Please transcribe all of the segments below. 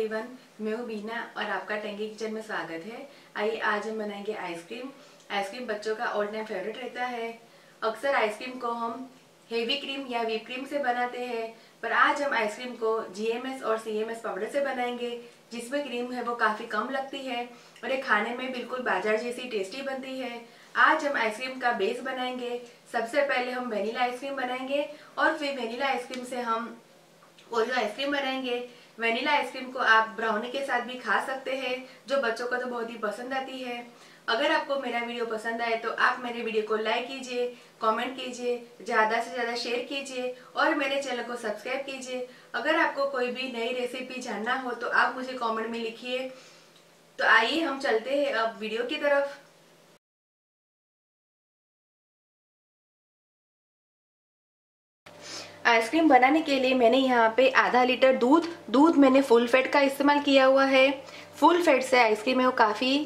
Everyone, मैं हूँ बीना और आपका टेंगी किचन में स्वागत है। आइए आज हम बनाएंगे आइसक्रीम। आइसक्रीम बच्चों का ऑल टाइम फेवरेट रहता है। अक्सर आइसक्रीम को हम हेवी क्रीम या व्हिप क्रीम से बनाते हैं, पर आज हम आइसक्रीम को GMS और CMS पाउडर से बनाएंगे, जिसमें क्रीम है वो काफ़ी कम लगती है और ये खाने में बिल्कुल बाजार जैसी टेस्टी बनती है। आज हम आइसक्रीम का बेस बनाएंगे। सबसे पहले हम वेनिला आइसक्रीम बनाएंगे और फिर वेनिला आइसक्रीम से हम ओरियो आइसक्रीम बनाएंगे। वेनिला आइसक्रीम को आप ब्राउनी के साथ भी खा सकते हैं, जो बच्चों को तो बहुत ही पसंद आती है। अगर आपको मेरा वीडियो पसंद आए तो आप मेरे वीडियो को लाइक कीजिए, कमेंट कीजिए, ज़्यादा से ज़्यादा शेयर कीजिए और मेरे चैनल को सब्सक्राइब कीजिए। अगर आपको कोई भी नई रेसिपी जानना हो तो आप मुझे कमेंट में लिखिए। तो आइए हम चलते हैं अब वीडियो की तरफ। आइसक्रीम बनाने के लिए मैंने यहाँ पे आधा लीटर दूध मैंने फुल फैट का इस्तेमाल किया हुआ है। फुल फैट से आइसक्रीम है वो काफ़ी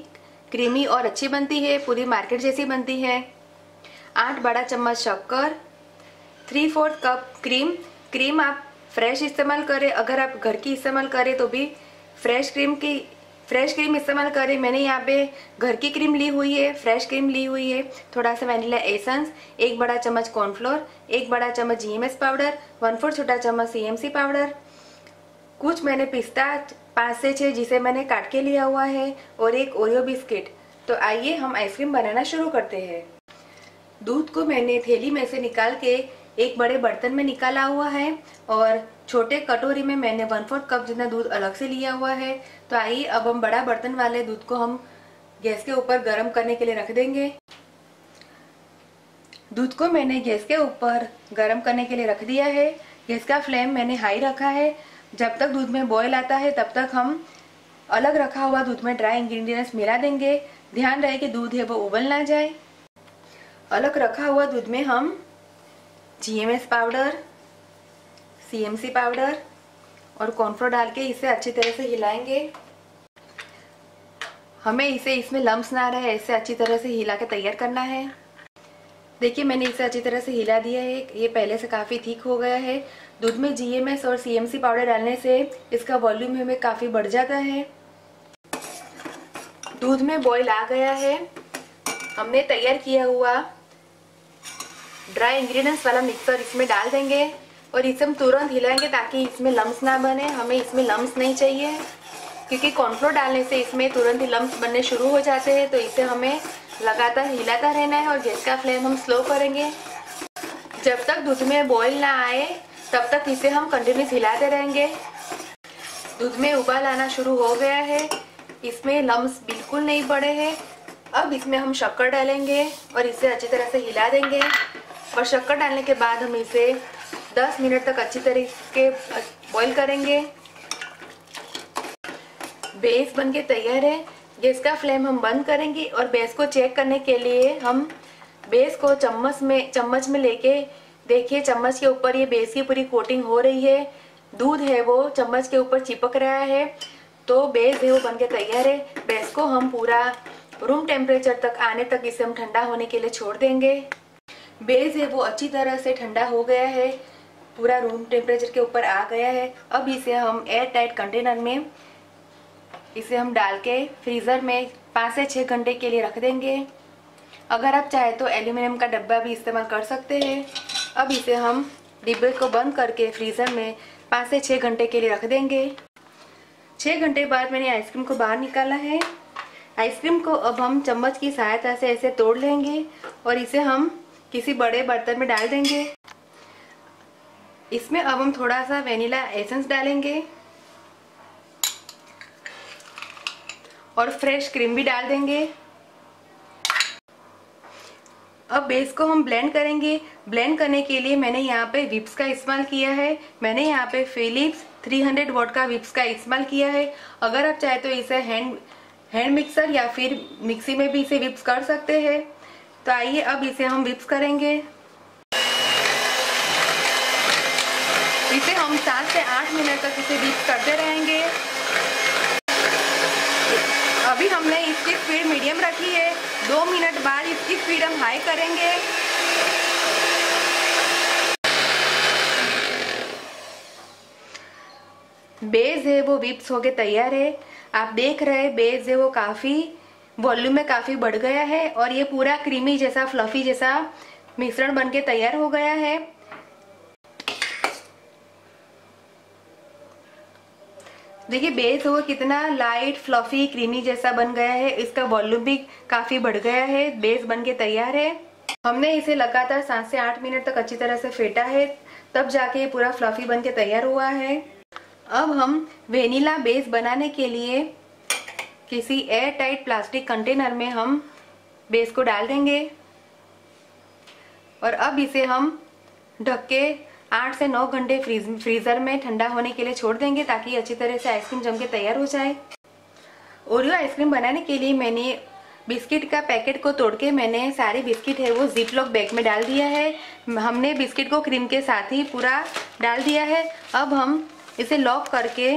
क्रीमी और अच्छी बनती है, पूरी मार्केट जैसी बनती है। 8 बड़ा चम्मच शक्कर, 3/4 कप क्रीम आप फ्रेश इस्तेमाल करें। अगर आप घर की इस्तेमाल करें तो भी फ्रेश क्रीम इस्तेमाल करें। मैंने यहाँ पे घर की क्रीम ली हुई है, फ्रेश क्रीम ली हुई है। थोड़ा सा वनीला एसेंस, 1 बड़ा चम्मच कॉर्नफ्लोर, 1 बड़ा चम्मच GMS पाउडर, 1/4 छोटा चम्मच CMC पाउडर। कुछ मैंने पिस्ता 5 से 6 जिसे मैंने काट के लिया हुआ है और एक ओरियो बिस्किट। तो आइए हम आइसक्रीम बनाना शुरू करते हैं। दूध को मैंने थैली में से निकाल के एक बड़े बर्तन में निकाला हुआ है और छोटे कटोरी में मैंने 1/4 कप जितना दूध अलग से लिया हुआ है। तो आइए अब हम बड़ा बर्तन वाले दूध को हम गैस के ऊपर गर्म करने के लिए रख देंगे। दूध को मैंने गैस के ऊपर गर्म करने के लिए रख दिया है। गैस का फ्लेम मैंने हाई रखा है। जब तक दूध में बॉयल आता है तब तक हम अलग रखा हुआ दूध में ड्राई इंग्रेडिएंट्स मिला देंगे। ध्यान रहे कि दूध है वो उबल ना जाए। अलग रखा हुआ दूध में हम GMS पाउडर, CMC पाउडर और कॉर्नफ्लोर डाल के इसे अच्छी तरह से हिलाएंगे। हमें इसमें लम्स ना रहे ऐसे अच्छी तरह से हिला के तैयार करना है। देखिए मैंने इसे अच्छी तरह से हिला दिया है। ये पहले से काफ़ी थिक हो गया है। दूध में GMS और CMC पाउडर डालने से इसका वॉल्यूम हमें काफ़ी बढ़ जाता है। दूध में बॉईल आ गया है। हमने तैयार किया हुआ ड्राई इंग्रेडिएंट्स वाला मिक्सर इसमें डाल देंगे और इसे हम तुरंत हिलाएंगे ताकि इसमें लम्स ना बने। हमें इसमें लम्स नहीं चाहिए क्योंकि कॉर्नफ्लोर डालने से इसमें तुरंत ही लम्स बनने शुरू हो जाते हैं। तो इसे हमें लगातार हिलाता रहना है और गैस का फ्लेम हम स्लो करेंगे। जब तक दूध में बॉईल ना आए तब तक इसे हम कंटिन्यूस हिलाते रहेंगे। दूध में उबाल आना शुरू हो गया है। इसमें लम्स बिल्कुल नहीं पड़े हैं। अब इसमें हम शक्कर डालेंगे और इसे अच्छी तरह से हिला देंगे और शक्कर डालने के बाद हम इसे 10 मिनट तक अच्छी तरह से बॉईल करेंगे। बेस बनके तैयार है। गैस का फ्लेम हम बंद करेंगे और बेस को चेक करने के लिए हम बेस को चम्मच में लेके देखिए चम्मच के ऊपर ये बेस की पूरी कोटिंग हो रही है। दूध है वो चम्मच के ऊपर चिपक रहा है तो बेस है वो बनके तैयार है। बेस को हम पूरा रूम टेम्परेचर तक आने तक इसे हम ठंडा होने के लिए छोड़ देंगे। बेस है वो अच्छी तरह से ठंडा हो गया है, पूरा रूम टेम्परेचर के ऊपर आ गया है। अब इसे हम एयर टाइट कंटेनर में इसे हम डाल के फ्रीज़र में 5 से 6 घंटे के लिए रख देंगे। अगर आप चाहे तो एल्यूमिनियम का डब्बा भी इस्तेमाल कर सकते हैं। अब इसे हम डिब्बे को बंद करके फ्रीज़र में 5 से 6 घंटे के लिए रख देंगे। 6 घंटे बाद मैंने आइसक्रीम को बाहर निकाला है। आइसक्रीम को अब हम चम्मच की सहायता से ऐसे तोड़ लेंगे और इसे हम किसी बड़े बर्तन में डाल देंगे। इसमें अब हम थोड़ा सा वेनिला एसेंस डालेंगे और फ्रेश क्रीम भी डाल देंगे। अब बेस को हम ब्लेंड करेंगे। ब्लेंड करने के लिए मैंने यहाँ पे विप्स का इस्तेमाल किया है। मैंने यहाँ पे फिलिप्स 300 वॉट का विप्स का इस्तेमाल किया है। अगर आप चाहे तो इसे हैंड मिक्सर या फिर मिक्सी में भी इसे विप्स कर सकते हैं। तो आइए अब इसे हम विप्स करेंगे। इसे हम 7 से 8 मिनट तक इसे विप्स करते रहेंगे। अभी हमने इसकी स्पीड मीडियम रखी है। 2 मिनट बाद इसकी स्पीड हम हाई करेंगे। बेस है वो विप्स होके तैयार है। आप देख रहे हैं बेस है वो काफी वॉल्यूम में काफी बढ़ गया है और ये पूरा क्रीमी जैसा फ्लफी जैसा मिश्रण बनके तैयार हो गया है। देखिए बेस वो कितना लाइट फ्लफी क्रीमी जैसा बन गया है, इसका वॉल्यूम भी काफी बढ़ गया है। बेस बनके तैयार है। हमने इसे लगातार 7 से 8 मिनट तक अच्छी तरह से फेंटा है, तब जाके ये पूरा फ्लफी बनके तैयार हुआ है। अब हम वेनिला बेस बनाने के लिए किसी एयर टाइट प्लास्टिक कंटेनर में हम बेस को डाल देंगे और अब इसे हम ढक के 8 से 9 घंटे फ्रीजर में ठंडा होने के लिए छोड़ देंगे ताकि अच्छी तरह से आइसक्रीम जम के तैयार हो जाए। ओरियो आइसक्रीम बनाने के लिए मैंने बिस्किट का पैकेट को तोड़ के मैंने सारे बिस्किट है वो जिप लॉक बैग में डाल दिया है। हमने बिस्किट को क्रीम के साथ ही पूरा डाल दिया है। अब हम इसे लॉक करके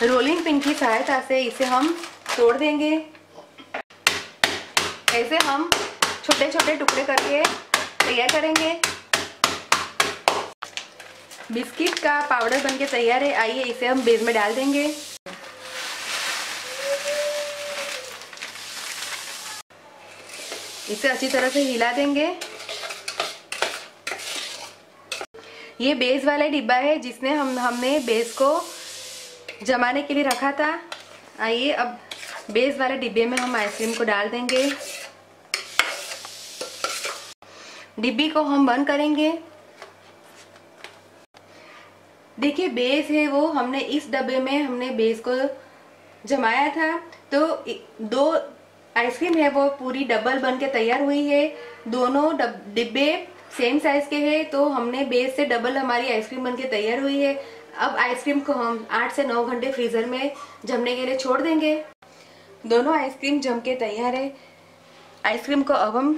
रोलिंग पिन की सहायता से इसे हम तोड़ देंगे। ऐसे हम छोटे छोटे टुकड़े करके तैयार करेंगे। बिस्किट का पाउडर बनके तैयार है। आइए इसे हम बेस में डाल देंगे। इसे अच्छी तरह से हिला देंगे। ये बेस वाला डिब्बा है जिसने हमने बेस को जमाने के लिए रखा था। आइए अब बेस वाले डिब्बे में हम आइसक्रीम को डाल देंगे। डिब्बी को हम बंद करेंगे। देखिए बेस है वो हमने इस डब्बे में हमने बेस को जमाया था, तो 2 आइसक्रीम है वो पूरी डबल बन के तैयार हुई है। दोनों डिब्बे सेम साइज के हैं, तो हमने बेस से डबल हमारी आइसक्रीम बन के तैयार हुई है। अब आइसक्रीम को हम 8 से 9 घंटे फ्रीजर में जमने के लिए छोड़ देंगे। दोनों आइसक्रीम जम के तैयार है। आइसक्रीम को अब हम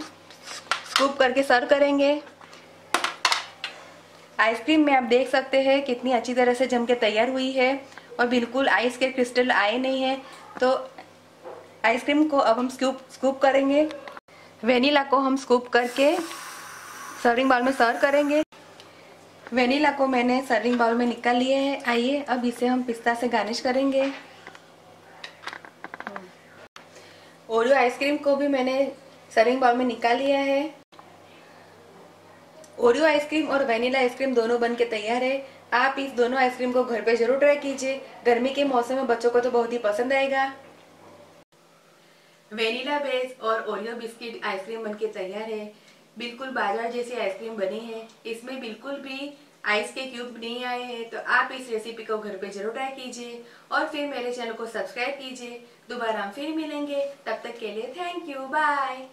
स्कूप करके सर्व करेंगे। आइसक्रीम में आप देख सकते हैं कितनी अच्छी तरह से जम के तैयार हुई है और बिल्कुल आइस के क्रिस्टल आए नहीं है। तो आइसक्रीम को अब हम स्कूप करेंगे। वेनिला को हम स्कूप करके सर्विंग बाउल में सर्व करेंगे। वेनिला को मैंने सर्विंग बाउल में निकाल लिए है। आइए अब इसे हम पिस्ता से गार्निश करेंगे। ओरियो आइसक्रीम को भी मैंने सर्विंग बाउल में निकाल लिया है। ओरियो आइसक्रीम और वेनिला आइसक्रीम दोनों बन के तैयार है। आप इस दोनों आइसक्रीम को घर पे जरूर ट्राई कीजिए। गर्मी के मौसम में बच्चों को तो बहुत ही पसंद आएगा। वेनिला बेस और ओरियो बिस्किट आइसक्रीम बनके तैयार है। बिल्कुल बाजार जैसी आइसक्रीम बनी है। इसमें बिल्कुल भी आइस के क्यूब नहीं आए हैं। तो आप इस रेसिपी को घर पे जरूर ट्राई कीजिए और फिर मेरे चैनल को सब्सक्राइब कीजिए। दोबारा हम फिर मिलेंगे। तब तक के लिए थैंक यू, बाय।